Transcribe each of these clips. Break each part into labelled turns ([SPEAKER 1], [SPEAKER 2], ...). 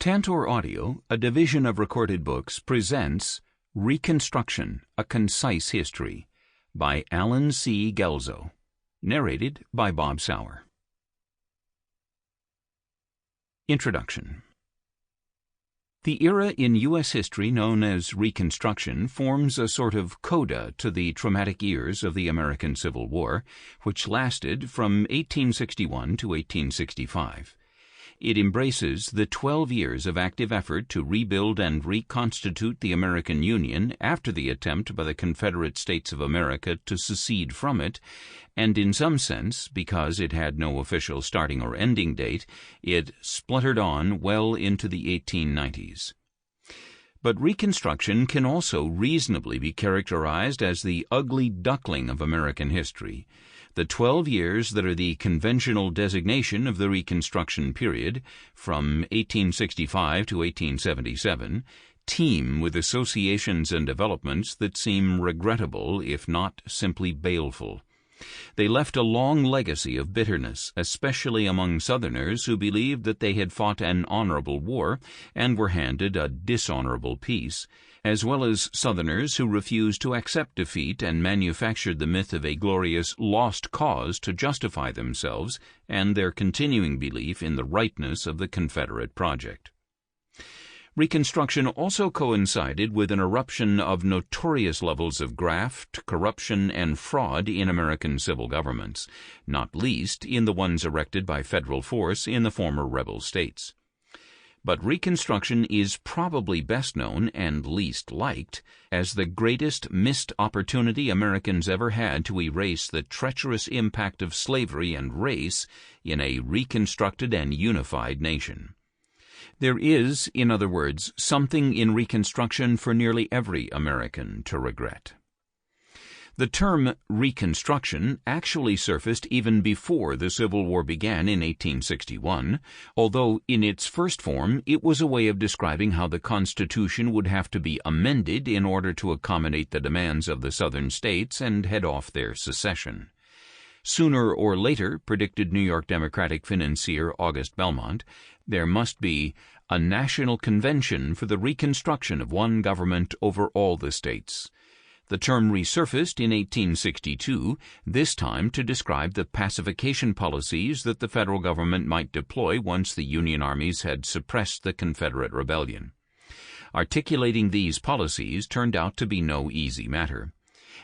[SPEAKER 1] Tantor Audio, a division of Recorded Books, presents Reconstruction, A Concise History by Alan C. Guelzo, narrated by Bob Souer. Introduction. The era in U.S. history known as Reconstruction forms a sort of coda to the traumatic years of the American Civil War, which lasted from 1861 to 1865. It embraces the 12 years of active effort to rebuild and reconstitute the American Union after the attempt by the Confederate States of America to secede from it, and in some sense, because it had no official starting or ending date, it spluttered on well into the 1890s. But Reconstruction can also reasonably be characterized as the ugly duckling of American history. The 12 years that are the conventional designation of the Reconstruction period, from 1865 to 1877, teem with associations and developments that seem regrettable, if not simply baleful. They left a long legacy of bitterness, especially among Southerners who believed that they had fought an honorable war and were handed a dishonorable peace, as well as Southerners who refused to accept defeat and manufactured the myth of a glorious lost cause to justify themselves and their continuing belief in the rightness of the Confederate project. Reconstruction also coincided with an eruption of notorious levels of graft, corruption, and fraud in American civil governments, not least in the ones erected by federal force in the former rebel states. But Reconstruction is probably best known and least liked as the greatest missed opportunity Americans ever had to erase the treacherous impact of slavery and race in a reconstructed and unified nation. There is, in other words, something in Reconstruction for nearly every American to regret. The term Reconstruction actually surfaced even before the Civil War began in 1861, although in its first form it was a way of describing how the Constitution would have to be amended in order to accommodate the demands of the Southern states and head off their secession. Sooner or later, predicted New York Democratic financier August Belmont, there must be a national convention for the reconstruction of one government over all the states. The term resurfaced in 1862, this time to describe the pacification policies that the federal government might deploy once the Union armies had suppressed the Confederate rebellion. Articulating these policies turned out to be no easy matter.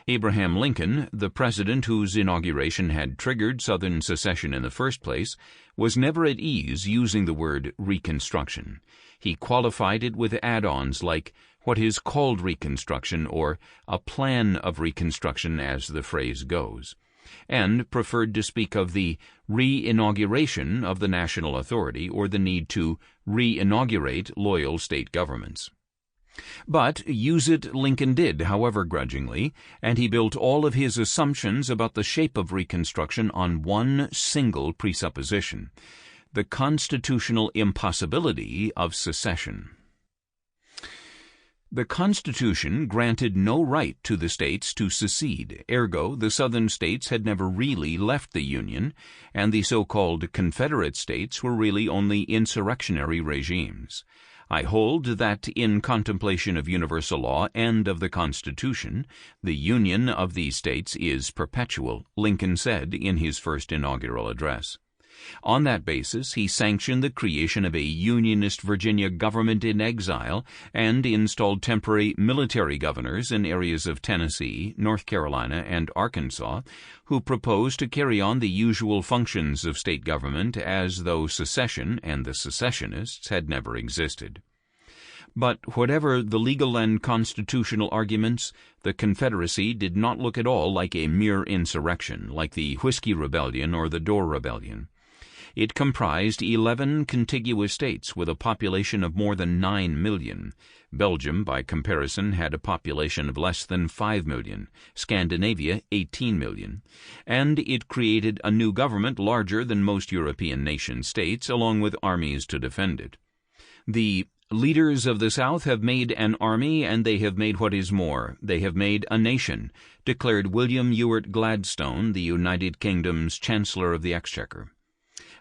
[SPEAKER 1] Abraham Lincoln, the president whose inauguration had triggered Southern secession in the first place, was never at ease using the word Reconstruction. He qualified it with add-ons like what is called Reconstruction or a plan of Reconstruction as the phrase goes, and preferred to speak of the re-inauguration of the national authority or the need to re-inaugurate loyal state governments. But use it Lincoln did, however grudgingly, and he built all of his assumptions about the shape of Reconstruction on one single presupposition: the constitutional impossibility of secession. The Constitution granted no right to the states to secede, ergo the Southern states had never really left the Union, and the so-called Confederate states were really only insurrectionary regimes. I hold that in contemplation of universal law and of the Constitution, the union of these states is perpetual, Lincoln said in his first inaugural address. On that basis, he sanctioned the creation of a Unionist Virginia government in exile and installed temporary military governors in areas of Tennessee, North Carolina, and Arkansas, who proposed to carry on the usual functions of state government as though secession and the secessionists had never existed. But whatever the legal and constitutional arguments, the Confederacy did not look at all like a mere insurrection, like the Whiskey Rebellion or the Dorr Rebellion. It comprised 11 contiguous states with a population of more than 9 million. Belgium, by comparison, had a population of less than 5 million, Scandinavia 18 million, and it created a new government larger than most European nation-states, along with armies to defend it. The leaders of the South have made an army, and they have made what is more, they have made a nation, declared William Ewart Gladstone, the United Kingdom's Chancellor of the Exchequer.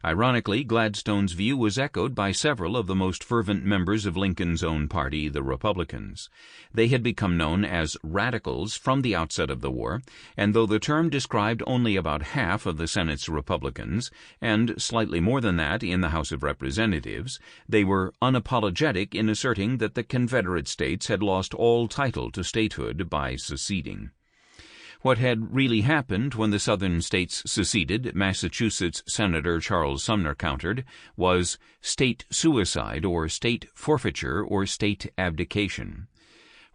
[SPEAKER 1] Ironically, Gladstone's view was echoed by several of the most fervent members of Lincoln's own party, the Republicans. They had become known as radicals from the outset of the war, and though the term described only about half of the Senate's Republicans, and slightly more than that in the House of Representatives, they were unapologetic in asserting that the Confederate states had lost all title to statehood by seceding. What had really happened when the Southern states seceded, Massachusetts Senator Charles Sumner countered, was state suicide or state forfeiture or state abdication.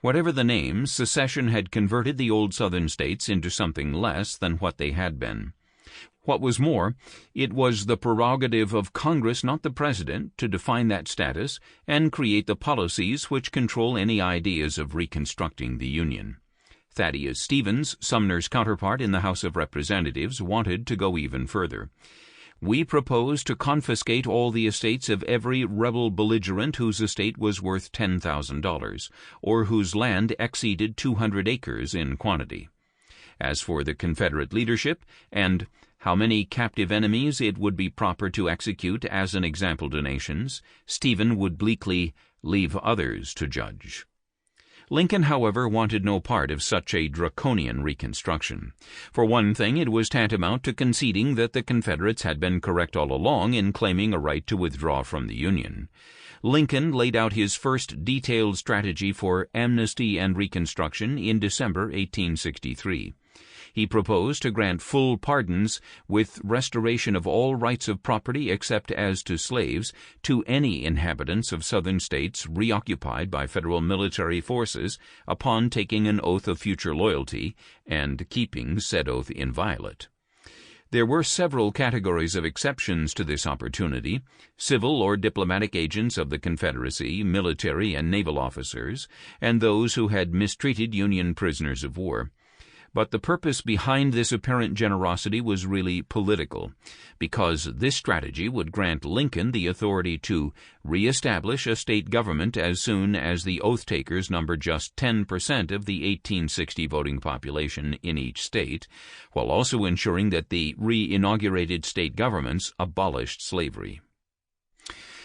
[SPEAKER 1] Whatever the name, secession had converted the old Southern states into something less than what they had been. What was more, it was the prerogative of Congress, not the President, to define that status and create the policies which control any ideas of reconstructing the Union. Thaddeus Stevens, Sumner's counterpart in the House of Representatives, wanted to go even further. "We propose to confiscate all the estates of every rebel belligerent whose estate was worth $10,000, or whose land exceeded 200 acres in quantity. As for the Confederate leadership, and how many captive enemies it would be proper to execute as an example to nations, Stephen would bleakly leave others to judge." Lincoln, however, wanted no part of such a draconian reconstruction. For one thing, it was tantamount to conceding that the Confederates had been correct all along in claiming a right to withdraw from the Union. Lincoln laid out his first detailed strategy for amnesty and reconstruction in December 1863. He proposed to grant full pardons with restoration of all rights of property except as to slaves to any inhabitants of Southern states reoccupied by federal military forces upon taking an oath of future loyalty and keeping said oath inviolate. There were several categories of exceptions to this opportunity: civil or diplomatic agents of the Confederacy, military and naval officers, and those who had mistreated Union prisoners of war. But the purpose behind this apparent generosity was really political, because this strategy would grant Lincoln the authority to reestablish a state government as soon as the oath-takers numbered just 10% of the 1860 voting population in each state, while also ensuring that the re-inaugurated state governments abolished slavery.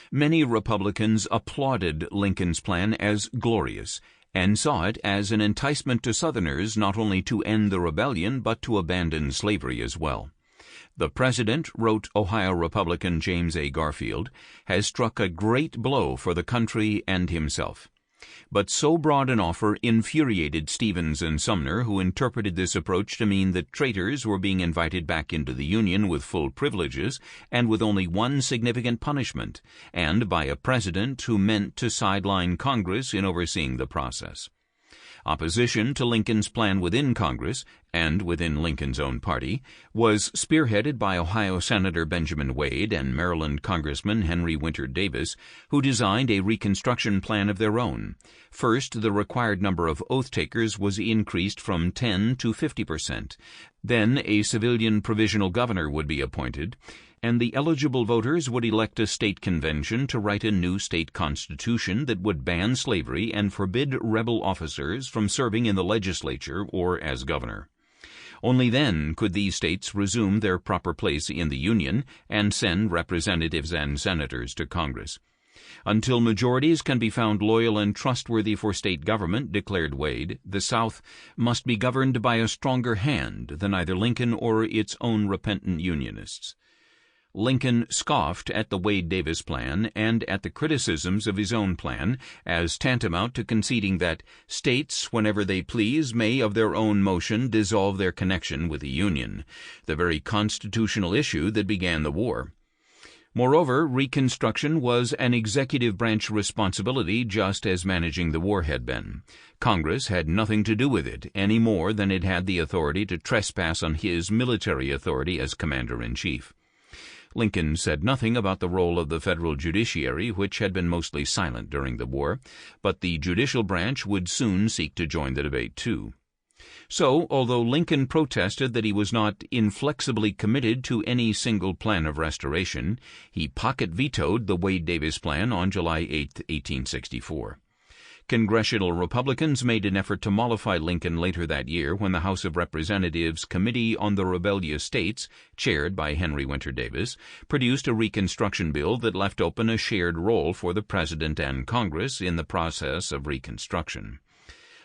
[SPEAKER 1] Many Republicans applauded Lincoln's plan as glorious, and saw it as an enticement to Southerners not only to end the rebellion but to abandon slavery as well. "The President," wrote Ohio Republican James A. Garfield, "has struck a great blow for the country and himself." But so broad an offer infuriated Stevens and Sumner, who interpreted this approach to mean that traitors were being invited back into the Union with full privileges and with only one significant punishment, and by a president who meant to sideline Congress in overseeing the process. Opposition to Lincoln's plan within Congress, and within Lincoln's own party, was spearheaded by Ohio Senator Benjamin Wade and Maryland Congressman Henry Winter Davis, who designed a Reconstruction plan of their own. First, the required number of oath-takers was increased from 10 to 50%. Then a civilian provisional governor would be appointed, and the eligible voters would elect a state convention to write a new state constitution that would ban slavery and forbid rebel officers from serving in the legislature or as governor. Only then could these states resume their proper place in the Union and send representatives and senators to Congress. "Until majorities can be found loyal and trustworthy for state government," declared Wade, "the South must be governed by a stronger hand than either Lincoln or its own repentant Unionists." Lincoln scoffed at the Wade-Davis plan and at the criticisms of his own plan as tantamount to conceding that states, whenever they please, may of their own motion dissolve their connection with the Union, the very constitutional issue that began the war. Moreover, Reconstruction was an executive branch responsibility just as managing the war had been. Congress had nothing to do with it, any more than it had the authority to trespass on his military authority as commander-in-chief. Lincoln said nothing about the role of the federal judiciary, which had been mostly silent during the war, but the judicial branch would soon seek to join the debate too. So, although Lincoln protested that he was not inflexibly committed to any single plan of restoration, he pocket-vetoed the Wade-Davis plan on July 8, 1864. Congressional Republicans made an effort to mollify Lincoln later that year when the House of Representatives Committee on the Rebellious States, chaired by Henry Winter Davis, produced a Reconstruction bill that left open a shared role for the President and Congress in the process of Reconstruction.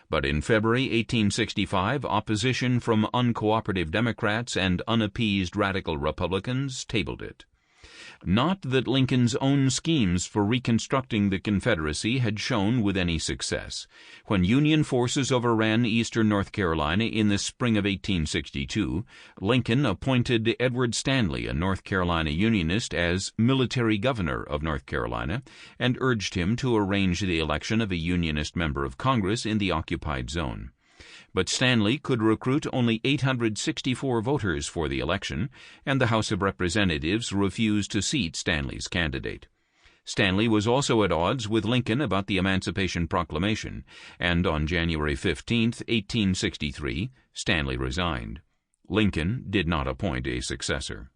[SPEAKER 1] But in February 1865, opposition from uncooperative Democrats and unappeased Radical Republicans tabled it. Not that Lincoln's own schemes for reconstructing the Confederacy had shown with any success. When Union forces overran eastern North Carolina in the spring of 1862, Lincoln appointed Edward Stanley, a North Carolina Unionist, as military governor of North Carolina and urged him to arrange the election of a Unionist member of Congress in the occupied zone. But Stanley could recruit only 864 voters for the election, and the House of Representatives refused to seat Stanley's candidate. Stanley was also at odds with Lincoln about the Emancipation Proclamation, and on January 15, 1863, Stanley resigned. Lincoln did not appoint a successor.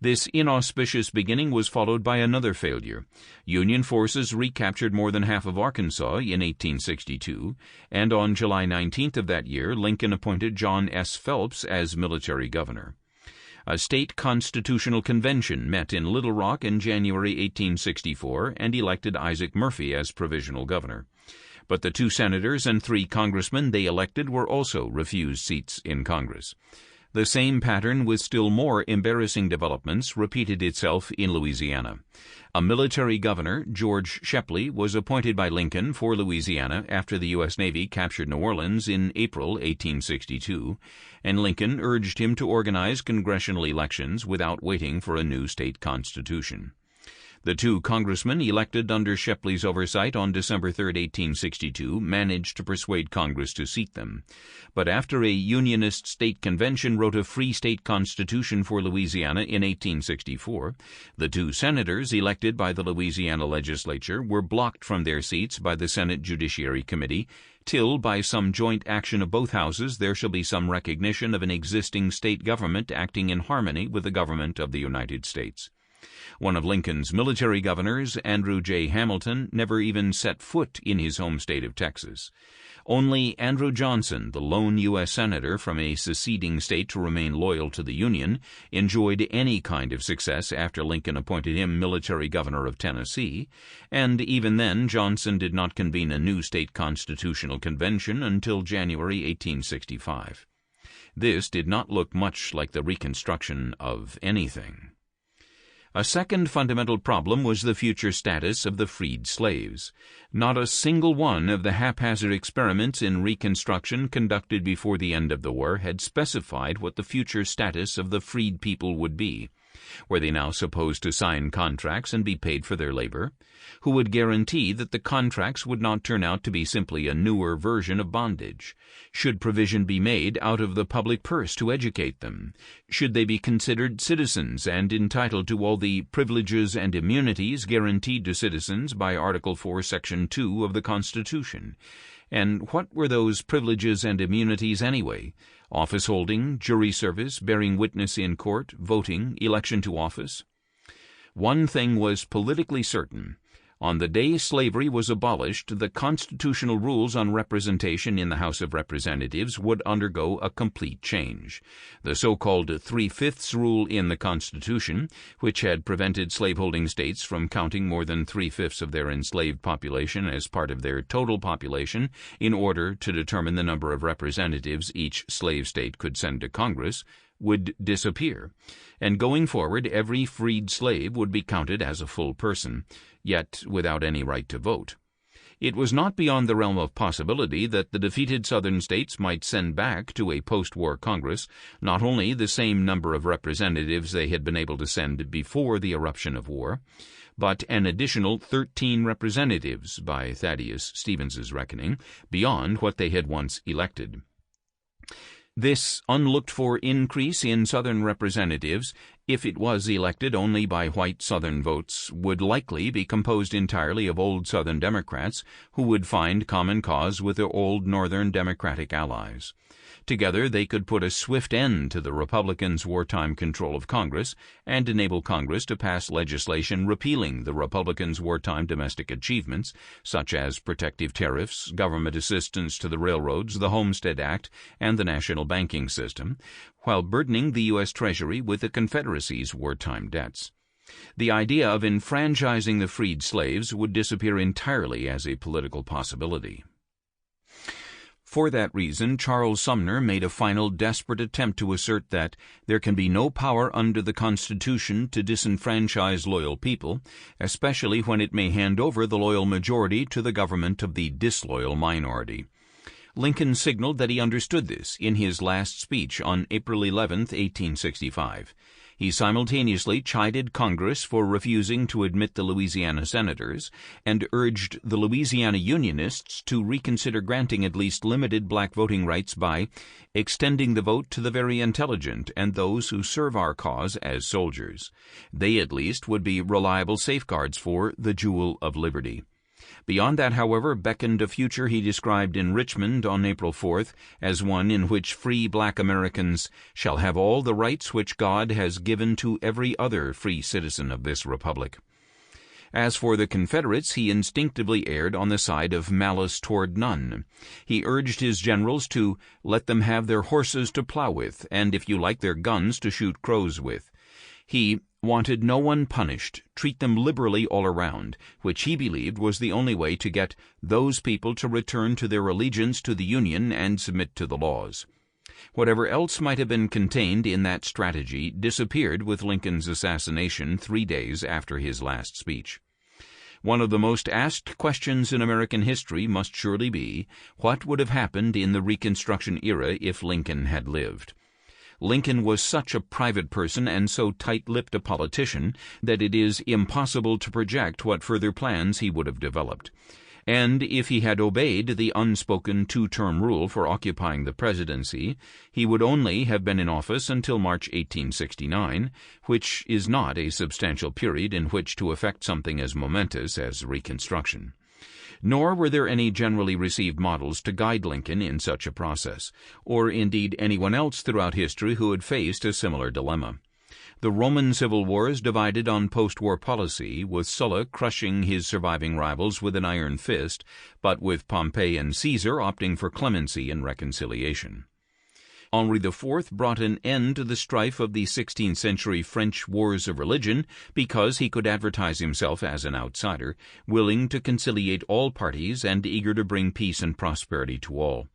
[SPEAKER 1] This inauspicious beginning was followed by another failure. Union forces recaptured more than half of Arkansas in 1862, and on July 19th of that year, Lincoln appointed John S. Phelps as military governor. A state constitutional convention met in Little Rock in January 1864 and elected Isaac Murphy as provisional governor. But the 2 senators and 3 congressmen they elected were also refused seats in Congress. The same pattern with still more embarrassing developments repeated itself in Louisiana. A military governor, George Shepley, was appointed by Lincoln for Louisiana after the U.S. Navy captured New Orleans in April 1862, and Lincoln urged him to organize congressional elections without waiting for a new state constitution. The 2 congressmen elected under Shepley's oversight on December 3, 1862, managed to persuade Congress to seat them. But after a Unionist state convention wrote a free state constitution for Louisiana in 1864, the 2 senators elected by the Louisiana legislature were blocked from their seats by the Senate Judiciary Committee till, by some joint action of both houses, there shall be some recognition of an existing state government acting in harmony with the government of the United States. One of Lincoln's military governors, Andrew J. Hamilton, never even set foot in his home state of Texas. Only Andrew Johnson, the lone U.S. senator from a seceding state to remain loyal to the Union, enjoyed any kind of success after Lincoln appointed him military governor of Tennessee, and even then Johnson did not convene a new state constitutional convention until January 1865. This did not look much like the reconstruction of anything. A second fundamental problem was the future status of the freed slaves. Not a single one of the haphazard experiments in Reconstruction conducted before the end of the war had specified what the future status of the freed people would be. Were they now supposed to sign contracts and be paid for their labor? Who would guarantee that the contracts would not turn out to be simply a newer version of bondage? Should provision be made out of the public purse to educate them? Should they be considered citizens and entitled to all the privileges and immunities guaranteed to citizens by Article 4, Section 2 of the Constitution? And what were those privileges and immunities anyway? Office holding, jury service, bearing witness in court, voting, election to office? One thing was politically certain. On the day slavery was abolished, the constitutional rules on representation in the House of Representatives would undergo a complete change. The so-called 3/5 rule in the Constitution, which had prevented slaveholding states from counting more than 3/5 of their enslaved population as part of their total population in order to determine the number of representatives each slave state could send to Congress, would disappear, and going forward every freed slave would be counted as a full person, yet without any right to vote. It was not beyond the realm of possibility that the defeated Southern states might send back to a post-war Congress not only the same number of representatives they had been able to send before the eruption of war, but an additional 13 representatives, by Thaddeus Stevens's reckoning, beyond what they had once elected. This unlooked-for increase in Southern representatives if it was elected only by white Southern votes, would likely be composed entirely of old Southern Democrats who would find common cause with their old Northern Democratic allies. Together they could put a swift end to the Republicans' wartime control of Congress and enable Congress to pass legislation repealing the Republicans' wartime domestic achievements, such as protective tariffs, government assistance to the railroads, the Homestead Act, and the national banking system, while burdening the U.S. Treasury with the Confederacy's wartime debts. The idea of enfranchising the freed slaves would disappear entirely as a political possibility. For that reason, Charles Sumner made a final desperate attempt to assert that there can be no power under the Constitution to disenfranchise loyal people, especially when it may hand over the loyal majority to the government of the disloyal minority. Lincoln signaled that he understood this in his last speech on April 11, 1865. He simultaneously chided Congress for refusing to admit the Louisiana senators and urged the Louisiana Unionists to reconsider granting at least limited black voting rights by extending the vote to the very intelligent and those who serve our cause as soldiers. They at least would be reliable safeguards for the jewel of liberty. Beyond that, however, beckoned a future he described in Richmond on April 4th as one in which free black Americans shall have all the rights which God has given to every other free citizen of this republic. As for the Confederates, he instinctively erred on the side of malice toward none. He urged his generals to let them have their horses to plow with, and if you like their guns to shoot crows with. He wanted no one punished, treat them liberally all around, which he believed was the only way to get those people to return to their allegiance to the Union and submit to the laws. Whatever else might have been contained in that strategy disappeared with Lincoln's assassination 3 days after his last speech. One of the most asked questions in American history must surely be, what would have happened in the Reconstruction era if Lincoln had lived? Lincoln was such a private person and so tight-lipped a politician that it is impossible to project what further plans he would have developed. And if he had obeyed the unspoken two-term rule for occupying the presidency, he would only have been in office until March 1869, which is not a substantial period in which to effect something as momentous as Reconstruction. Nor were there any generally received models to guide Lincoln in such a process, or indeed anyone else throughout history who had faced a similar dilemma. The Roman civil wars divided on post-war policy, with Sulla crushing his surviving rivals with an iron fist, but with Pompey and Caesar opting for clemency and reconciliation. Henri IV brought an end to the strife of the 16th-century French wars of religion because he could advertise himself as an outsider, willing to conciliate all parties and eager to bring peace and prosperity to all.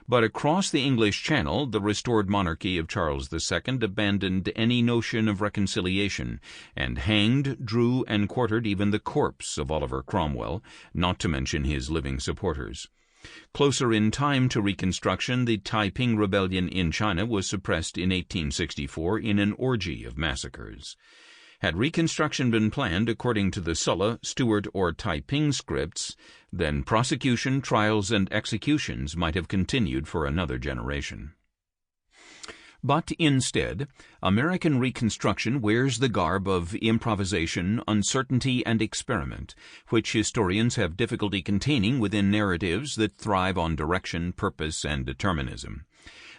[SPEAKER 1] But across the English Channel, the restored monarchy of Charles II abandoned any notion of reconciliation and hanged, drew, and quartered even the corpse of Oliver Cromwell, not to mention his living supporters. Closer in time to Reconstruction, the Taiping Rebellion in China was suppressed in 1864 in an orgy of massacres. Had Reconstruction been planned according to the Sulla, Stuart, or Taiping scripts, then prosecution, trials, and executions might have continued for another generation. But instead, American Reconstruction wears the garb of improvisation, uncertainty, and experiment, which historians have difficulty containing within narratives that thrive on direction, purpose, and determinism.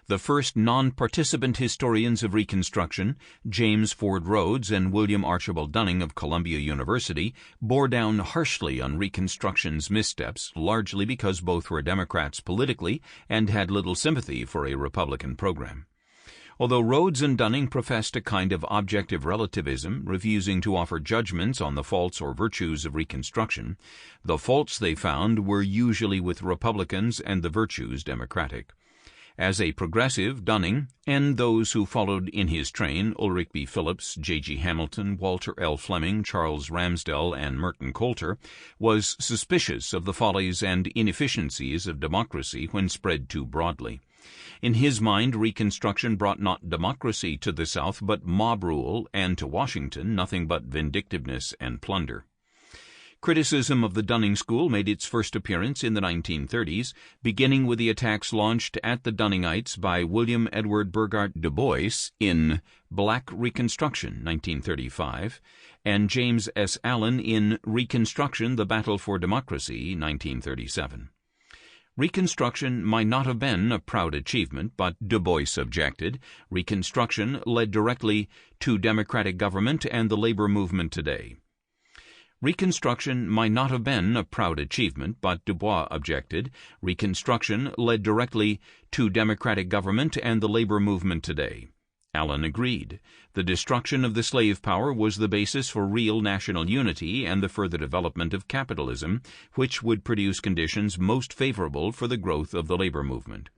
[SPEAKER 1] The first non-participant historians of Reconstruction, James Ford Rhodes and William Archibald Dunning of Columbia University, bore down harshly on Reconstruction's missteps, largely because both were Democrats politically and had little sympathy for a Republican program. Although Rhodes and Dunning professed a kind of objective relativism, refusing to offer judgments on the faults or virtues of Reconstruction, the faults they found were usually with Republicans and the virtues Democratic. As a progressive, Dunning, and those who followed in his train, Ulrich B. Phillips, J.G. Hamilton, Walter L. Fleming, Charles Ramsdell, and Merton Coulter, was suspicious of the follies and inefficiencies of democracy when spread too broadly. In his mind, Reconstruction brought not democracy to the South, but mob rule, and to Washington nothing but vindictiveness and plunder. Criticism of the Dunning School made its first appearance in the 1930s, beginning with the attacks launched at the Dunningites by William Edward Burghardt Du Bois in Black Reconstruction, 1935, and James S. Allen in Reconstruction, The Battle for Democracy, 1937. Reconstruction might not have been a proud achievement, but Du Bois objected. Reconstruction led directly to democratic government and the labor movement today. Reconstruction might not have been a proud achievement, but Du Bois objected. Reconstruction led directly to democratic government and the labor movement today. Allen agreed. The destruction of the slave power was the basis for real national unity and the further development of capitalism, which would produce conditions most favorable for the growth of the labor movement.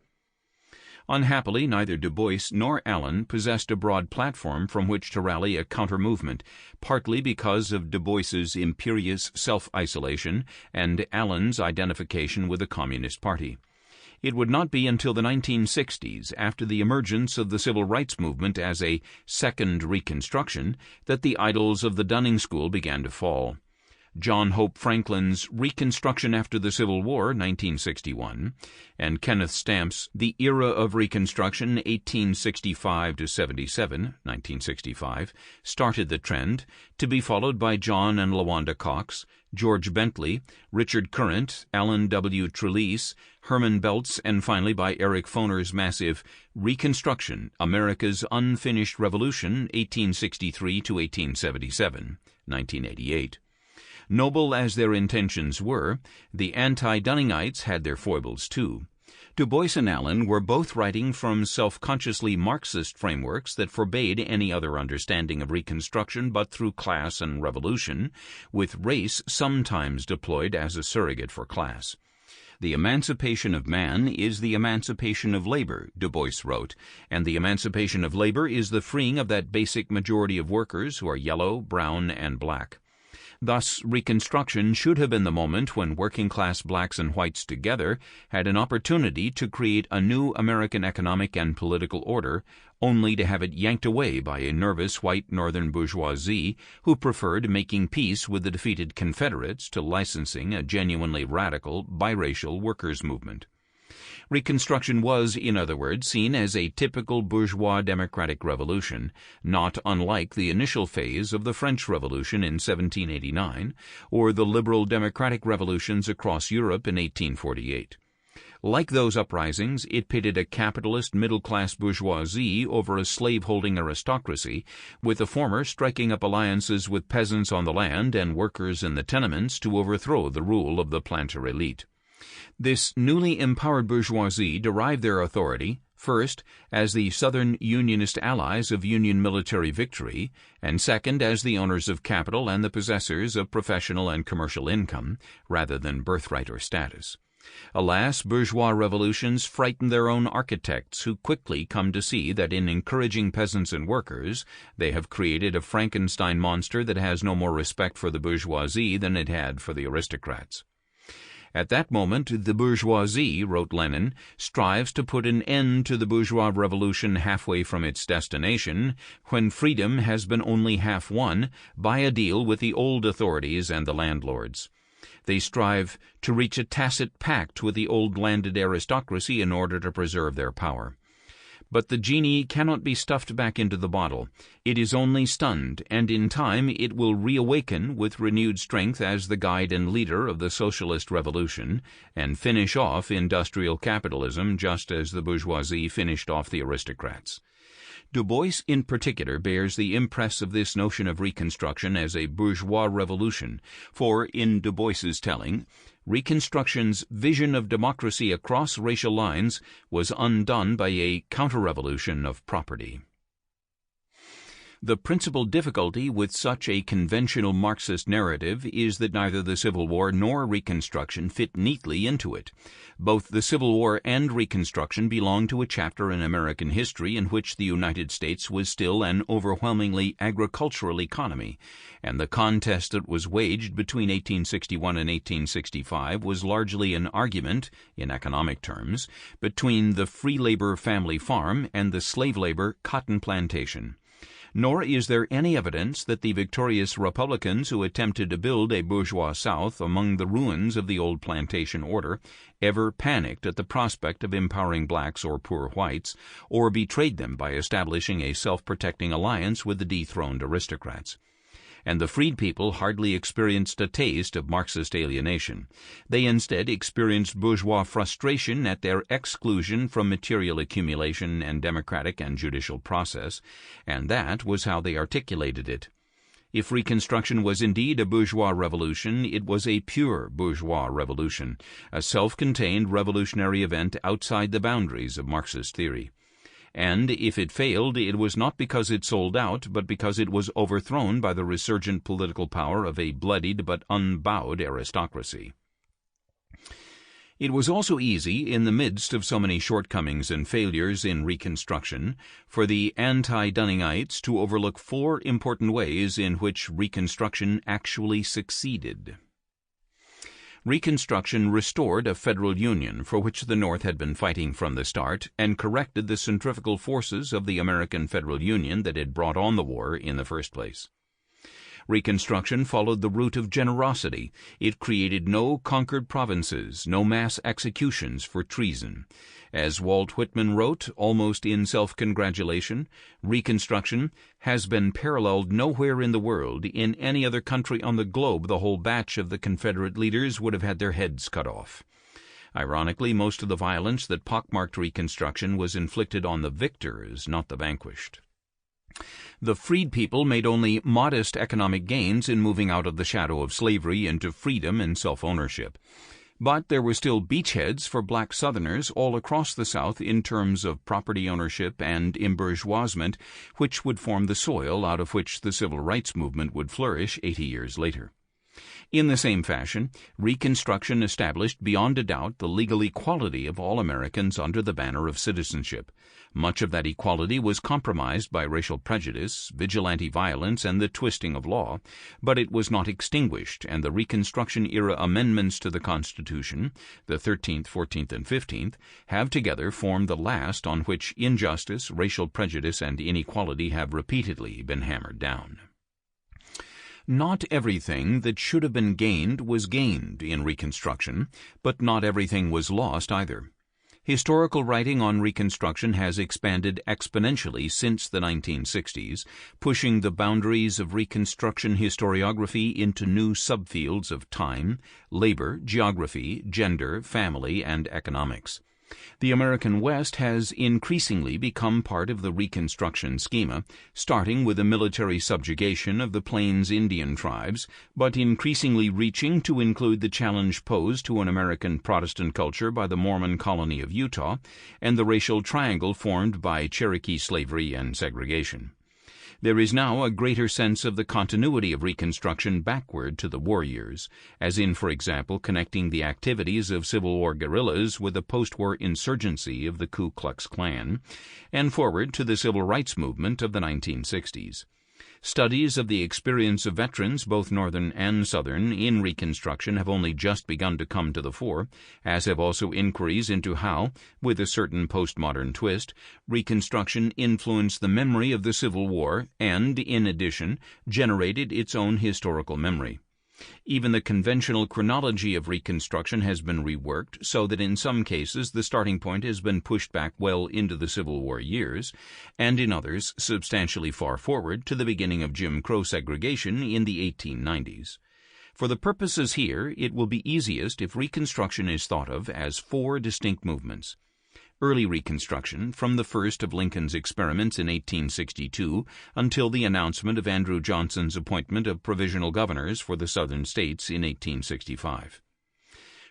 [SPEAKER 1] Unhappily, neither Du Bois nor Allen possessed a broad platform from which to rally a counter-movement, partly because of Du Bois's imperious self-isolation and Allen's identification with the Communist Party. It would not be until the 1960s, after the emergence of the civil rights movement as a second Reconstruction, that the idols of the Dunning School began to fall. John Hope Franklin's Reconstruction After the Civil War, 1961, and Kenneth Stamp's The Era of Reconstruction, 1865 to 77, 1965, started the trend, to be followed by John and LaWanda Cox, George Bentley, Richard Current, Alan W. Trelease, Herman Belts, and finally by Eric Foner's massive Reconstruction, America's Unfinished Revolution, 1863 to 1877, 1988. Noble as their intentions were, the anti-Dunningites had their foibles too. Du Bois and Allen were both writing from self-consciously Marxist frameworks that forbade any other understanding of Reconstruction but through class and revolution, with race sometimes deployed as a surrogate for class. The emancipation of man is the emancipation of labor, Du Bois wrote, and the emancipation of labor is the freeing of that basic majority of workers who are yellow, brown, and black. Thus, Reconstruction should have been the moment when working-class blacks and whites together had an opportunity to create a new American economic and political order, only to have it yanked away by a nervous white northern bourgeoisie who preferred making peace with the defeated Confederates to licensing a genuinely radical, biracial workers' movement. Reconstruction was, in other words, seen as a typical bourgeois democratic revolution, not unlike the initial phase of the French Revolution in 1789 or the liberal democratic revolutions across Europe in 1848. Like those uprisings, it pitted a capitalist middle-class bourgeoisie over a slave-holding aristocracy, with the former striking up alliances with peasants on the land and workers in the tenements to overthrow the rule of the planter elite. This newly empowered bourgeoisie derived their authority, first, as the Southern Unionist allies of Union military victory, and second, as the owners of capital and the possessors of professional and commercial income, rather than birthright or status. Alas, bourgeois revolutions frighten their own architects, who quickly come to see that in encouraging peasants and workers, they have created a Frankenstein monster that has no more respect for the bourgeoisie than it had for the aristocrats. At that moment, the bourgeoisie, wrote Lenin, strives to put an end to the bourgeois revolution halfway from its destination, when freedom has been only half won, by a deal with the old authorities and the landlords. They strive to reach a tacit pact with the old landed aristocracy in order to preserve their power. But the genie cannot be stuffed back into the bottle. It is only stunned, and in time it will reawaken with renewed strength as the guide and leader of the socialist revolution, and finish off industrial capitalism just as the bourgeoisie finished off the aristocrats. Du Bois in particular bears the impress of this notion of Reconstruction as a bourgeois revolution, for, in Du Bois's telling, Reconstruction's vision of democracy across racial lines was undone by a counter-revolution of property. The principal difficulty with such a conventional Marxist narrative is that neither the Civil War nor Reconstruction fit neatly into it. Both the Civil War and Reconstruction belong to a chapter in American history in which the United States was still an overwhelmingly agricultural economy, and the contest that was waged between 1861 and 1865 was largely an argument, in economic terms, between the free labor family farm and the slave labor cotton plantation. nor is there any evidence that the victorious Republicans who attempted to build a bourgeois South among the ruins of the old plantation order ever panicked at the prospect of empowering blacks or poor whites, or betrayed them by establishing a self-protecting alliance with the dethroned aristocrats. And the freed people hardly experienced a taste of Marxist alienation. They instead experienced bourgeois frustration at their exclusion from material accumulation and democratic and judicial process, and that was how they articulated it. If Reconstruction was indeed a bourgeois revolution, it was a pure bourgeois revolution, a self-contained revolutionary event outside the boundaries of Marxist theory. And if it failed, it was not because it sold out, but because it was overthrown by the resurgent political power of a bloodied but unbowed aristocracy. It was also easy, in the midst of so many shortcomings and failures in Reconstruction, for the anti-Dunningites to overlook 4 important ways in which Reconstruction actually succeeded. Reconstruction restored a federal union for which the North had been fighting from the start, and corrected the centrifugal forces of the American federal union that had brought on the war in the first place. Reconstruction followed the route of generosity. It created no conquered provinces, no mass executions for treason. As Walt Whitman wrote, almost in self-congratulation, Reconstruction has been paralleled nowhere in the world. In any other country on the globe, the whole batch of the Confederate leaders would have had their heads cut off. Ironically, most of the violence that pockmarked Reconstruction was inflicted on the victors, not the vanquished. The freed people made only modest economic gains in moving out of the shadow of slavery into freedom and self-ownership. But there were still beachheads for black Southerners all across the South in terms of property ownership and embourgeoisement, which would form the soil out of which the civil rights movement would flourish 80 years later. In the same fashion, Reconstruction established beyond a doubt the legal equality of all Americans under the banner of citizenship. Much of that equality was compromised by racial prejudice, vigilante violence, and the twisting of law, but it was not extinguished, and the Reconstruction-era amendments to the Constitution, the 13th, 14th, and 15th, have together formed the last on which injustice, racial prejudice, and inequality have repeatedly been hammered down. Not everything that should have been gained was gained in Reconstruction, but not everything was lost either. Historical writing on Reconstruction has expanded exponentially since the 1960s, pushing the boundaries of Reconstruction historiography into new subfields of time, labor, geography, gender, family, and economics. The American West has increasingly become part of the Reconstruction schema, starting with the military subjugation of the Plains Indian tribes, but increasingly reaching to include the challenge posed to an American Protestant culture by the Mormon colony of Utah and the racial triangle formed by Cherokee slavery and segregation. There is now a greater sense of the continuity of Reconstruction backward to the war years, as in, for example, connecting the activities of Civil War guerrillas with the post-war insurgency of the Ku Klux Klan, and forward to the Civil Rights Movement of the 1960s. Studies of the experience of veterans, both Northern and Southern, in Reconstruction have only just begun to come to the fore, as have also inquiries into how, with a certain postmodern twist, Reconstruction influenced the memory of the Civil War and, in addition, generated its own historical memory. Even the conventional chronology of Reconstruction has been reworked so that in some cases the starting point has been pushed back well into the Civil War years, and in others substantially far forward to the beginning of Jim Crow segregation in the 1890s. For the purposes here, it will be easiest if Reconstruction is thought of as 4 distinct movements. Early Reconstruction, from the first of Lincoln's experiments in 1862 until the announcement of Andrew Johnson's appointment of provisional governors for the Southern states in 1865.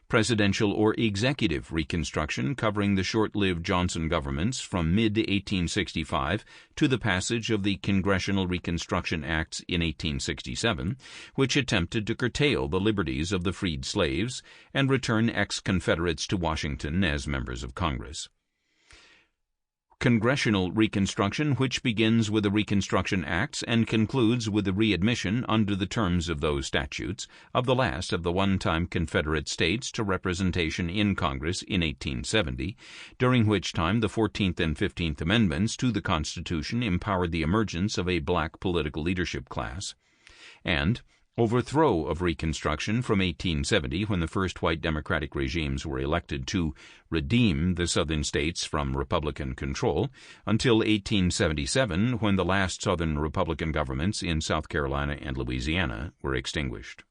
[SPEAKER 1] Presidential or executive Reconstruction, covering the short-lived Johnson governments from mid-1865 to the passage of the Congressional Reconstruction Acts in 1867, which attempted to curtail the liberties of the freed slaves and return ex-Confederates to Washington as members of Congress. Congressional Reconstruction, which begins with the Reconstruction Acts and concludes with the readmission under the terms of those statutes of the last of the one-time Confederate states to representation in Congress in 1870, during which time the 14th and 15th Amendments to the Constitution empowered the emergence of a black political leadership class, and overthrow of Reconstruction from 1870, when the first white Democratic regimes were elected to redeem the Southern states from Republican control, until 1877, when the last Southern Republican governments in South Carolina and Louisiana were extinguished.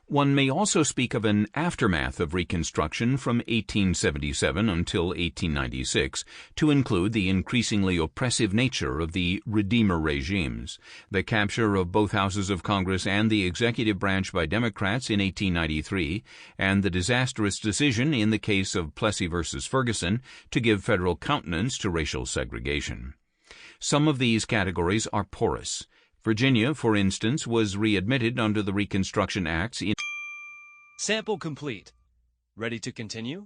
[SPEAKER 1] One may also speak of an aftermath of Reconstruction from 1877 until 1896 to include the increasingly oppressive nature of the Redeemer regimes, the capture of both houses of Congress and the executive branch by Democrats in 1893, and the disastrous decision in the case of Plessy v. Ferguson to give federal countenance to racial segregation. Some of these categories are porous. Virginia, for instance, was readmitted under the Reconstruction Acts in...
[SPEAKER 2] Sample complete. Ready to continue?